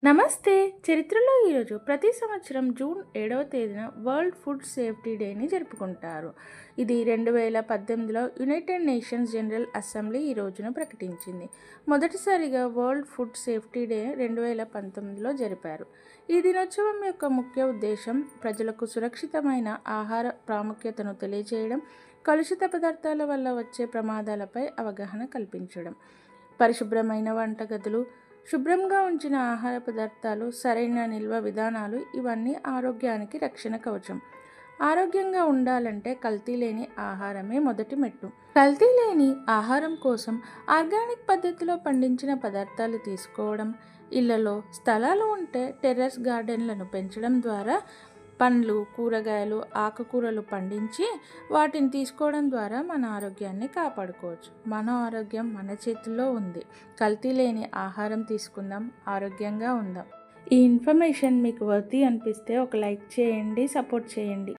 నమస్తే. చరిత్రలో ఈరోజు ప్రతి సంవత్సరం జూన్ 7వ తేదీన వరల్డ్ ఫుడ్ సేఫ్టీ డేని జరుపుకుంటారు. ఇది 2018లో యునైటెడ్ నేషన్స్ జనరల్ అసెంబ్లీ ఈ రోజును ప్రకటించింది. మొదటిసారిగా వరల్డ్ ఫుడ్ సేఫ్టీ డే 2019లో జరిపారు. ఈ దినోత్సవం యొక్క ముఖ్య ఉద్దేశం ప్రజలకు సురక్షితమైన ఆహార ప్రాముఖ్యతను తెలియజేయడం, కలుషిత పదార్థాల వల్ల వచ్చే ప్రమాదాలపై అవగాహన కల్పించడం. పరిశుభ్రమైన వంటగదులు, శుభ్రంగా ఉంచిన ఆహార పదార్థాలు, సరైన నిల్వ విధానాలు ఇవన్నీ ఆరోగ్యానికి రక్షణ కవచం. ఆరోగ్యంగా ఉండాలంటే కల్తీ లేని ఆహారమే మొదటి మెట్టు. కల్తీ లేని ఆహారం కోసం ఆర్గానిక్ పద్ధతిలో పండించిన పదార్థాలు తీసుకోవడం, ఇళ్లలో స్థలాలు ఉంటే టెర్రస్ గార్డెన్లను పెంచడం ద్వారా పండ్లు, కూరగాయలు, ఆకుకూరలు పండించి వాటిని తీసుకోవడం ద్వారా మన ఆరోగ్యాన్ని కాపాడుకోవచ్చు. మన ఆరోగ్యం మన చేతుల్లో ఉంది. కల్తీ లేని ఆహారం తీసుకుందాం, ఆరోగ్యంగా ఉందాం. ఈ ఇన్ఫర్మేషన్ మీకు వర్తీ అనిపిస్తే ఒక లైక్ చేయండి, సపోర్ట్ చేయండి.